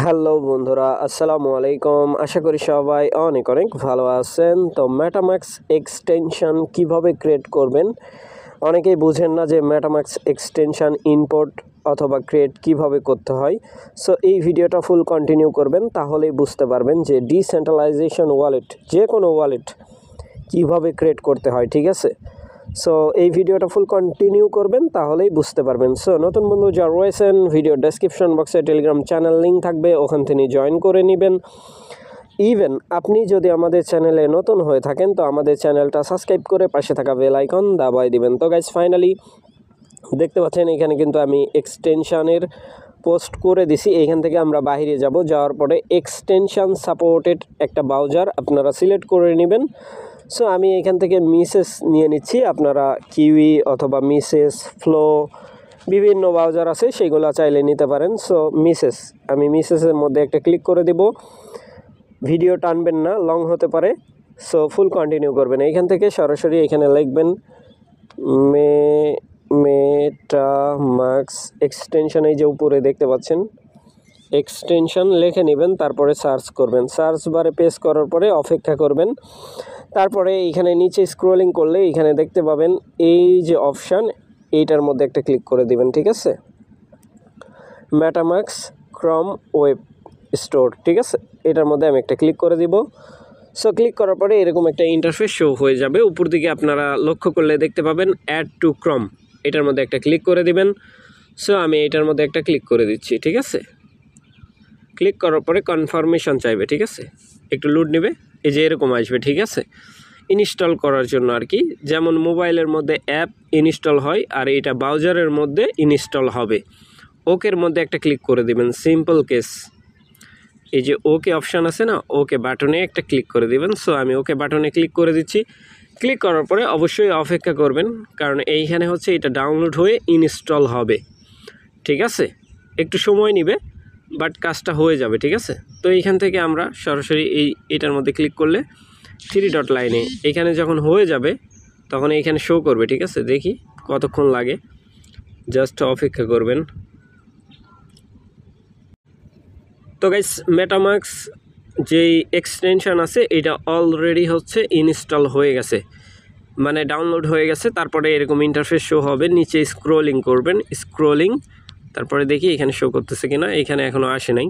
Hello বন্ধুরা, আসসালামু আলাইকুম। আশা করি সবাই অনেক অনেক ভালো আছেন। তো মেটামাক্স এক্সটেনশন কিভাবে ক্রিয়েট করবেন, অনেকেই বুঝেন না যে মেটামাক্স এক্সটেনশন ইম্পোর্ট অথবা ক্রিয়েট কিভাবে করতে হয়। সো এই ভিডিওটা ফুল কন্টিনিউ করবেন, তাহলেই বুঝতে পারবেন যে ডিসেন্ট্রালাইজেশন ওয়ালেট, যে কোনো ওয়ালেট কিভাবে ক্রিয়েট করতে হয়। ঠিক আছে, সো এই ভিডিওটা ফুল কন্টিনিউ করবেন, তাহলেই বুঝতে পারবেন। সো নতুন বন্ধু যারা রয়েছেন, ভিডিও ডেসক্রিপশন বক্সে টেলিগ্রাম চ্যানেল লিঙ্ক থাকবে, ওখান থেকে জয়েন করে নেবেন। ইভেন আপনি যদি আমাদের চ্যানেলে নতুন হয়ে থাকেন, তো আমাদের চ্যানেলটা সাবস্ক্রাইব করে পাশে থাকা বেল আইকন দাবাই দিবেন। তো গাইজ, ফাইনালি দেখতে পাচ্ছেন এখানে কিন্তু আমি এক্সটেনশানের পোস্ট করে দিছি। এইখান থেকে আমরা বাইরে যাব, যাওয়ার পরে এক্সটেনশান সাপোর্টেড একটা ব্রাউজার আপনারা সিলেক্ট করে নেবেন। সো আমি এখান থেকে মিসেস নিয়ে নিচ্ছি, আপনারা কিউই অথবা মিসেস, ফ্লো, বিভিন্ন ব্রাউজার আছে, সেগুলো চাইলে নিতে পারেন। সো আমি মিসেসের মধ্যে একটা ক্লিক করে দেব। ভিডিও টানবেন না, লং হতে পারে, সো ফুল কন্টিনিউ করবেন। এইখান থেকে সরাসরি এখানে লিখবেন মেটামাক্স এক্সটেনশন, এই যে উপরে দেখতে পাচ্ছেন এক্সটেনশন লিখে নেবেন, তারপরে সার্চ করবেন। সার্চ বারে পেস্ট করার পরে অপেক্ষা করবেন। তারপরে এইখানে নিচে স্ক্রলিং করলে এখানে দেখতে পাবেন এই যে অপশান, এইটার মধ্যে একটা ক্লিক করে দিবেন। ঠিক আছে, মেটামাক্স ক্রম ওয়েব স্টোর, ঠিক আছে, এটার মধ্যে আমি একটা ক্লিক করে দিব। সো ক্লিক করার পরে এরকম একটা ইন্টারফেস শো হয়ে যাবে। উপর দিকে আপনারা লক্ষ্য করলে দেখতে পাবেন অ্যাড টু ক্রম, এটার মধ্যে একটা ক্লিক করে দিবেন। সো আমি এটার মধ্যে একটা ক্লিক করে দিচ্ছি। ঠিক আছে, ক্লিক করার পরে কনফার্মেশন চাইবে। ঠিক আছে, একটু লোড নেবে, এই যে এরকম আসবে। ঠিক আছে, ইনস্টল করার জন্য আর কি, যেমন মোবাইলের মধ্যে অ্যাপ ইনস্টল হয় আর এটা ব্রাউজারের মধ্যে ইনস্টল হবে। ওকের মধ্যে একটা ক্লিক করে দিবেন, সিম্পল কেস। এই যে ওকে অপশান আছে না, ওকে বাটনে একটা ক্লিক করে দিবেন। সো আমি ওকে বাটনে ক্লিক করে দিচ্ছি। ক্লিক করার পরে অবশ্যই অপেক্ষা করবেন, কারণ এইখানে হচ্ছে এটা ডাউনলোড হয়ে ইনস্টল হবে। ঠিক আছে, একটু সময় নেবে, বাট কাজটা হয়ে যাবে। ঠিক আছে, তো এইখান থেকে আমরা সরাসরি এটার মধ্যে ক্লিক করলে 3 ডট লাইনে এখানে যখন হয়ে যাবে তখন এইখানে শো করবে। ঠিক আছে, দেখি কতক্ষণ লাগে, জাস্ট অপেক্ষা করবেন। তো গাইস, মেটামাক্স যেই এক্সটেনশন আছে এটা অলরেডি হচ্ছে ইনস্টল হয়ে গেছে, মানে ডাউনলোড হয়ে গেছে। তারপরে এরকম ইন্টারফেস শো হবে, নিচে স্ক্রোলিং করবেন, স্ক্রোলিং, তারপরে দেখি এখানে শো করতেছে কিনা, এখানে এখনও আসে নাই।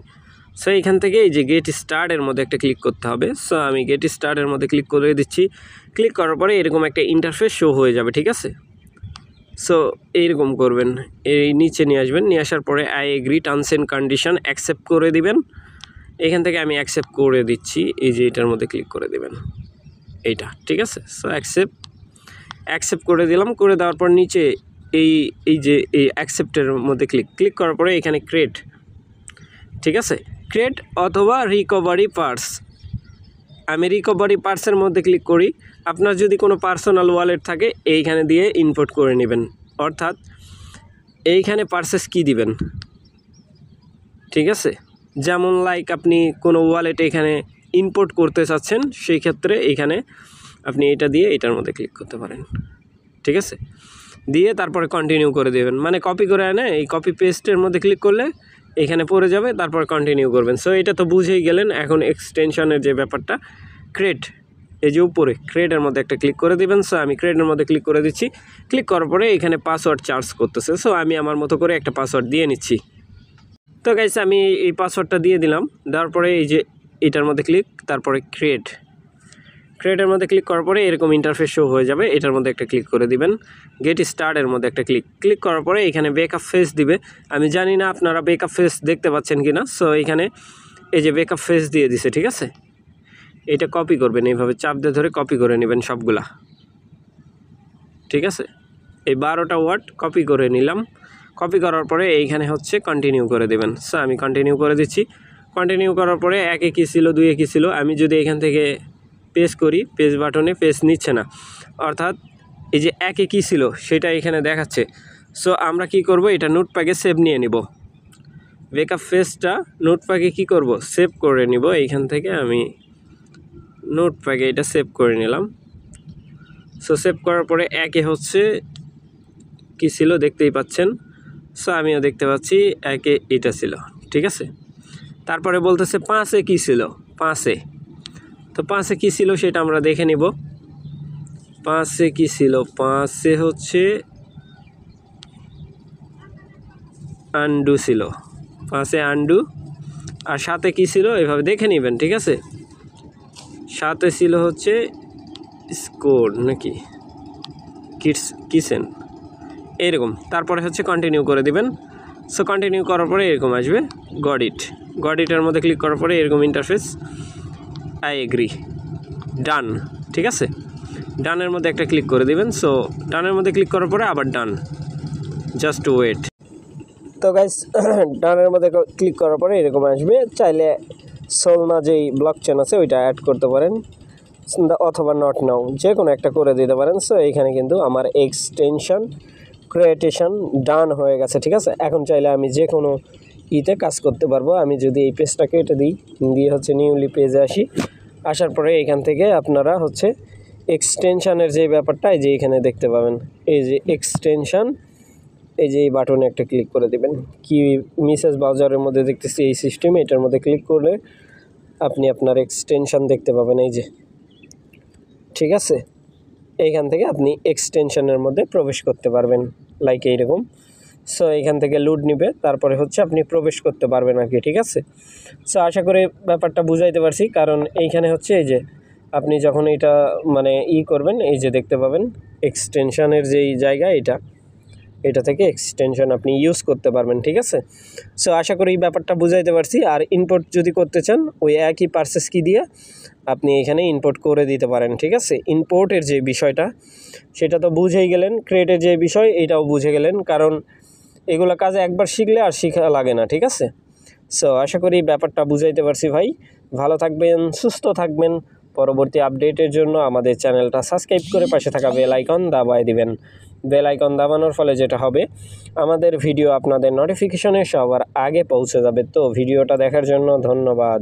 সো এখান থেকে এই যে গেট স্টার্টের মধ্যে একটা ক্লিক করতে হবে। সো আমি গেট স্টার্টের মধ্যে ক্লিক করে দিচ্ছি। ক্লিক করার পরে এরকম একটা ইন্টারফেস শো হয়ে যাবে। ঠিক আছে, সো এইরকম করবেন, এই নিচে নিয়ে আসবেন, নিয়ে আসার পরে I agree terms and condition accept করে দিবেন। এখান থেকে আমি অ্যাকসেপ্ট করে দিচ্ছি, এই যে এটার মধ্যে ক্লিক করে দেবেন, এইটা। ঠিক আছে, সো অ্যাকসেপ্ট করে দিলাম। করে দেওয়ার পর নিচে এই যে এই অ্যাকসেপ্টের মধ্যে ক্লিক করার পরে এখানে ক্রিয়েট, ঠিক আছে, ক্রিয়েট অথবা রিকভারি পার্টস, আমি রিকভারি পার্টসের মধ্যে ক্লিক করি। আপনার যদি কোনো পার্সোনাল ওয়ালেট থাকে এইখানে দিয়ে ইনপুট করে নেবেন, অর্থাৎ এইখানে পার্সেস কি দিবেন। ঠিক আছে, যেমন লাইক আপনি কোনো ওয়ালেট এখানে ইনপুট করতে চাচ্ছেন, সেই ক্ষেত্রে এখানে আপনি এটা দিয়ে এটার মধ্যে ক্লিক করতে পারেন। ঠিক আছে, দিয়ে তারপরে কন্টিনিউ করে দেবেন, মানে কপি করে আনে এই কপি পেস্টের মধ্যে ক্লিক করলে এখানে পড়ে যাবে, তারপর কন্টিনিউ করবেন। সো এটা তো বুঝেই গেলেন। এখন এক্সটেনশনের যে ব্যাপারটা, ক্রিয়েট, এই যে উপরে ক্রিয়েটের মধ্যে একটা ক্লিক করে দিবেন। সো আমি ক্রিয়েটের মধ্যে ক্লিক করে দিচ্ছি। ক্লিক করার পরে এখানে পাসওয়ার্ড চার্জ করতেছে, সো আমি আমার মতো করে একটা পাসওয়ার্ড দিয়ে নিচ্ছি। তো গাইস, আমি এই পাসওয়ার্ডটা দিয়ে দিলাম। দেওয়ার পরে এই যে এটার মধ্যে ক্লিক, তারপরে ক্রিয়েটের মধ্যে ক্লিক করার পরে এরকম ইন্টারফেস শো হয়ে যাবে। এটার মধ্যে একটা ক্লিক করে দিবেন, গেট স্টার্টের মধ্যে একটা ক্লিক করার পরে এখানে ব্যাকআপ ফেস দিবে। আমি জানি না আপনারা ব্যাকআপ ফেস দেখতে পাচ্ছেন কি না। সো এখানে এই যে ব্যাকআপ ফেস দিয়ে দিছে। ঠিক আছে, এটা কপি করবেন, এইভাবে চাপ দিয়ে ধরে কপি করে নেবেন সবগুলা। ঠিক আছে, এই 12টা ওয়ার্ড কপি করে নিলাম। কপি করার পরে এইখানে হচ্ছে কন্টিনিউ করে দেবেন। সো আমি কন্টিনিউ করে দিচ্ছি। কন্টিনিউ করার পরে 1 কী ছিল, 2 কী ছিল, আমি যদি এখান থেকে পেস্ট করি, পেস্ট বাটনে পেস্ট নিচ্ছে না, অর্থাৎ এই যে 1 কী ছিল সেটা এখানে দেখাচ্ছে। সো আমরা কি করব, এটা নোটপ্যাডে সেভ নিয়ে নিব। ব্যাকআপ ফেসটা নোটপ্যাডে কি করব, সেভ করে নিব। এইখান থেকে আমি নোটপ্যাডে এটা সেভ করে নিলাম। সো সেভ করার পরে 1 হচ্ছে কি ছিল দেখতেই পাচ্ছেন। সো আমিও দেখতে পাচ্ছি 1 এটা ছিল। ঠিক আছে, তারপরে বলতেছে 5-এ কী ছিল, 5-এ, তো 5-এ কী ছিল সেটা আমরা দেখে নিব। 5-এ কী ছিল, 5-এ হচ্ছে আনডু ছিল, 5-এ আনডু। আর 7-এ কী ছিল এভাবে দেখে নেবেন, ঠিক আছে। 7-এ ছিল হচ্ছে স্কোর নাকি কিচেন এরকম। তারপরে হচ্ছে কন্টিনিউ করে দিবেন। সো কন্টিনিউ করার পরে এরকম আসবে গড ইটের মধ্যে ক্লিক করার পরে এরকম ইন্টারফেস, আই এগ্রি, ডান, ঠিক আছে। ডানের মধ্যে একটা ক্লিক করে দিবেন। সো ডানের মধ্যে ক্লিক করার পরে আবার ডান, জাস্ট ওয়েট। তো গাইস ডানের মধ্যে ক্লিক করার পরে এরকম আসবে। চাইলে সোলনা যেই ব্লক চেন আছে ওইটা অ্যাড করতে পারেন অথবা নট নাও, যে কোনো একটা করে দিতে পারেন। সো এইখানে কিন্তু আমার এক্সটেনশন ক্রিয়েটেশন ডান হয়ে গেছে, ঠিক আছে। এখন চাইলে আমি যে কোনো কাজ করতে পারবো। আমি যদি এই পেজটা কেটে দিই, দিয়ে হচ্ছে নিউলি পেজে আসার পরে এখান থেকে আপনারা হচ্ছে এক্সটেনশানের যে ব্যাপারটা এই যে এখানে দেখতে পাবেন, এই যে এক্সটেনশান, এই যে এই বাটনে একটা ক্লিক করে দেবেন। কি মেসেজ ব্রাউজারের মধ্যে দেখতেছি এই সিস্টেম, এটার মধ্যে ক্লিক করলে আপনি আপনার এক্সটেনশান দেখতে পাবেন, এই যে, ঠিক আছে। এইখান থেকে আপনি এক্সটেনশনের মধ্যে প্রবেশ করতে পারবেন, লাইক এইরকম। সো এইখান থেকে লোড নিবে, তারপরে হচ্ছে আপনি প্রবেশ করতে পারবেন আর কি, ঠিক আছে। সো আশা করি ব্যাপারটা বুঝাইতে পারছি। কারণ এইখানে হচ্ছে এই যে আপনি যখন এটা মানে করবেন, এই যে দেখতে পাবেন এক্সটেনশনের যেই জায়গা, এটা থেকে এক্সটেনশন আপনি ইউজ করতে পারবেন, ঠিক আছে। সো আশা করি এই ব্যাপারটা বুঝাইতে পারছি। আর ইম্পোর্ট যদি করতে চান ওই একই পারচেস কি দিয়ে আপনি এখানে ইম্পোর্ট করে দিতে পারেন, ঠিক আছে। ইম্পোর্টের যে বিষয়টা সেটা তো বুঝেই গেলেন, ক্রিয়েটের যে বিষয় এটাও বুঝে গেলেন, কারণ এগুলো কাজে একবার শিখলে আর শেখা লাগে না, ঠিক আছে। সো আশা করি ব্যাপারটা বুঝাইতে পারছি ভাই। ভালো থাকবেন, সুস্থ থাকবেন। পরবর্তী আপডেটের জন্য আমাদের চ্যানেলটা সাবস্ক্রাইব করে পাশে থাকা বেল আইকন দাবায় দিবেন। বেল আইকন দাবানোর ফলে যেটা হবে, আমাদের ভিডিও আপনাদের নোটিফিকেশনে সবার আগে পৌঁছে যাবে। তো ভিডিওটা দেখার জন্য ধন্যবাদ।